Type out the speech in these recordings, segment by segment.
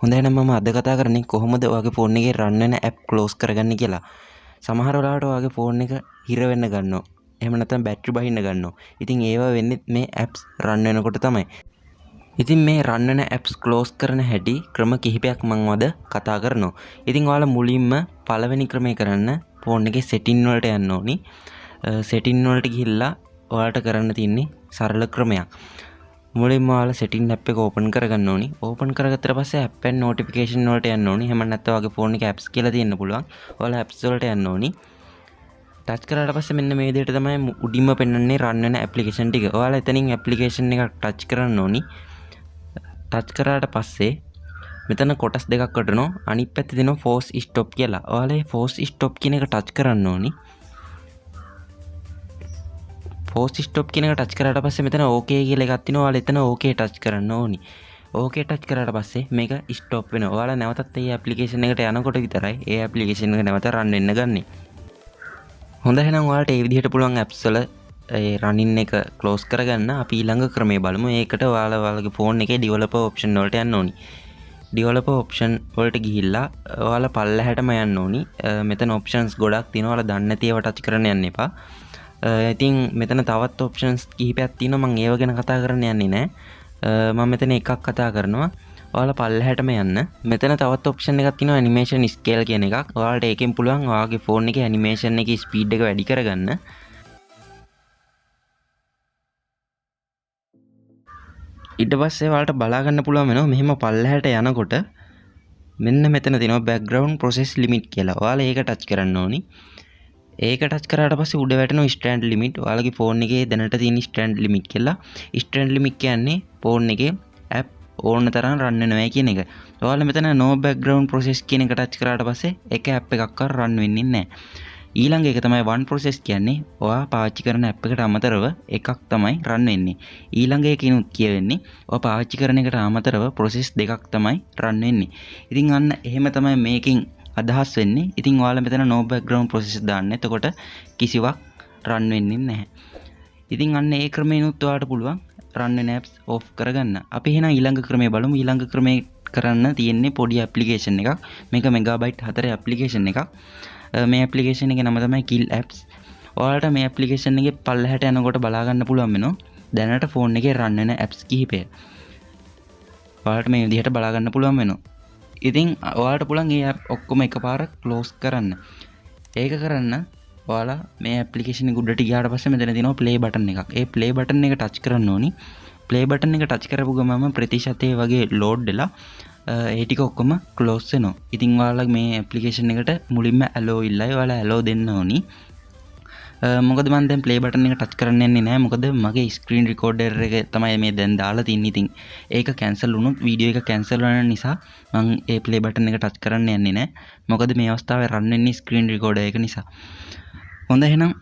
හොඳයි එහෙනම් මම අද කතා කරන්නේ කොහොමද ඔයාගේ ෆෝන් එකේ රන් වෙන ඇප් ක්ලෝස් කරගන්නේ කියලා. සමහර වෙලාවට ඔයාගේ ෆෝන් එක හිර වෙන්න ගන්නවා. එහෙම නැත්නම් බැටරි බහින්න ගන්නවා. ඉතින් ඒවා වෙන්නේ මේ ඇප්ස් රන් වෙනකොට තමයි. ඉතින් මේ රන් වෙන ඇප්ස් ක්ලෝස් කරන හැටි ක්‍රම කිහිපයක් මම අද කතා කරනවා. ඉතින් ඔයාලා මුලින්ම පළවෙනි ක්‍රමය කරන්න ෆෝන් එකේ සෙටින් වලට යන්න ඕනි. සෙටින් වලට ගිහිල්ලා ඔයාලට කරන්න තියෙන්නේ සරල ක්‍රමයක්. මුලින්ම ඔයාලා සෙටින් ඇප් එක ඕපන් කරගන්න ඕනි. ඕපන් කරගත්තට පස්සේ ඇප් and notification වලට යන්න ඕනි. එහෙම නැත්නම් ඔයාගේ ෆෝන් එකේ ඇප්ස් කියලා තියෙන්න පුළුවන්. ඔයාලා ඇප්ස් වලට යන්න ඕනි. ටච් කරාට පස්සේ මෙන්න මේ විදිහට තමයි උඩින්ම පෙන්වන්නේ රන් වෙන ඇප්ලිකේෂන් ටික. ඔයාලා එතනින් ඇප්ලිකේෂන් එකක් ටච් කරන්න ඕනි. ටච් කරාට පස්සේ මෙතන කොටස් දෙකක් වටනවා. අනිත් පැත්තේ තියෙනවා force stop කියලා. ඔයාලා මේ force stop කියන එක ටච් කරන්න ඕනි. force stop කියන එක ටච් කරාට පස්සේ මෙතන okay කියලා එකක් තියෙනවා. ඔයාලා එතන okay ටච් කරන්න ඕනි. okay ටච් කරාට පස්සේ මේක stop වෙනවා. ඔයාලා නැවතත් මේ ඇප්ලිකේෂන් එකට යනකොට විතරයි මේ ඇප්ලිකේෂන් එක නැවත රන් වෙන්න ගන්නේ. හොඳයි එහෙනම් ඔයාලට මේ විදිහට පුළුවන් ඇප්ස් වල ඒ රනින් එක ක්ලෝස් කරගන්න. අපි ඊළඟ ක්‍රමය බලමු. ඒකට ඔයාලගේ ෆෝන් එකේ developer option වලට යන්න ඕනි. developer option වලට ගිහිල්ලා ඔයාලා පල්ලහැටම යන්න ඕනි. මෙතන options ගොඩක් තියෙනවා. ඔයාලා දන්නේ නැති ඒවා ටච් කරන්න යන්න එපා. ඉතින් මෙතන තවත් options කිහිපයක් තියෙනවා. මම ඒව ගැන කතා කරන්න යන්නේ නැහැ. මම මෙතන එකක් කතා කරනවා. ඔයාලා පල්ලහැටම යන්න. මෙතන තවත් option එකක් තියෙනවා animation scale කියන එකක්. ඔයාලට ඒකෙන් පුළුවන් ඔයාගේ ෆෝන් එකේ animation එකේ speed එක වැඩි කරගන්න. ඊට පස්සේ ඔයාලට බලා ගන්න පුළුවන් වෙනවා මෙහෙම පල්ලහැට යනකොට මෙන්න මෙතන තියෙනවා background process limit කියලා. ඔයාලා ඒක ටච් කරන්න ඕනි. ඒක ටච් කරාට පස්සේ උඩ වැටෙනවා stand limit. ඔයාලගේ ෆෝන් එකේ දැනට තියෙන stand limit කියලා. stand limit කියන්නේ ෆෝන් එකේ app ඕන තරම් රන් වෙනවා කියන එක. ඔයාලා මෙතන no background process කියන එක ටච් කරාට පස්සේ එක app එකක්වත් රන් වෙන්නේ නැහැ. ඊළඟ එක තමයි one process කියන්නේ. ඔයා පාවිච්චි කරන app එකට අමතරව එකක් තමයි රන් වෙන්නේ. ඊළඟ එකකිනුත් කියවෙන්නේ ඔයා පාවිච්චි කරන එකට අමතරව process දෙකක් තමයි රන් වෙන්නේ. ඉතින් අන්න එහෙම තමයි මේකෙන් අදහස් වෙන්නේ. ඉතින් ඔයාලා මෙතන no background process දාන්න. එතකොට කිසිවක් රන් වෙන්නේ නැහැ. ඉතින් අන්න ඒ ක්‍රමෙනුත් ඔයාලට පුළුවන් රන් වෙන apps off කරගන්න. අපි එහෙනම් ඊළඟ ක්‍රමය බලමු. ඊළඟ ක්‍රමය කරන්න තියෙන්නේ පොඩි application එකක්. මේක megabyte 4 application එකක්. මේ application එකේ නම තමයි kill apps. ඔයාලට මේ application එකේ පල්ලහැට යනකොට බලා ගන්න පුළුවන් වෙනවා. දැනට ෆෝන් එකේ රන් වෙන apps කිහිපය. ඔයාලට මේ විදිහට බලා ගන්න පුළුවන් වෙනවා. ඉතින් ඔයාලට පුළුවන් මේ app ඔක්කොම එකපාර close කරන්න. ඒක කරන්න ඔයාලා මේ application එක උඩට ගියාට පස්සේ මෙතන තියෙනවා play button එකක්. ඒ play button එක touch කරන්න ඕනි. play button එක touch කරපු ගමන්ම ප්‍රතිශතයේ වගේ load වෙලා ඒ ටික ඔක්කොම close වෙනවා. ඉතින් ඔයාලා මේ application එකට මුලින්ම allow ඉල්ලයි. ඔයාලා allow දෙන්න ඕනි. මොකද මම දැන් play button එක touch කරන්න යන්නේ නැහැ. මොකද මගේ screen recorder එක තමයි මේ දැන් දාලා තින්නේ. ඉතින් ඒක cancel වුණොත් video එක cancel වෙන නිසා මම ඒ play button එක touch කරන්න යන්නේ නැහැ. මොකද මේ අවස්ථාවේ run වෙන්නේ screen recorder එක නිසා. හොඳයි එහෙනම්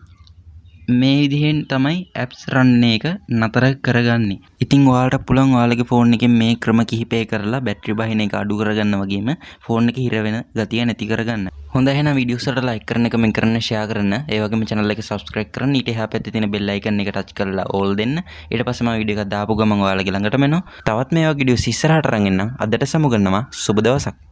මේ විදිහෙන් තමයි apps run එක නතර කරගන්නේ. ඉතින් ඔයාලට පුළුවන් ඔයාලගේ ෆෝන් එකෙන් මේ ක්‍රම කිහිපය කරලා බැටරි බහින එක අඩු කරගන්න වගේම ෆෝන් එක හිර වෙන ගතිය නැති කරගන්න. හොඳයි එහෙනම් වීඩියෝස් වලට like කරන්න, comment කරන්න, share කරන්න, ඒ වගේම channel එක subscribe කරන්න. ඊට එහා පැත්තේ තියෙන bell icon එක touch කරලා all දෙන්න. ඊට පස්සේ මම වීඩියෝ එකක් දාපු ගමන් ඔයාලගේ ළඟටම එනවා. තවත් මේ වගේ වීඩියෝස් ඉස්සරහට අරන් එන්නම්. අදට සමුගන්නවා. සුබ දවසක්.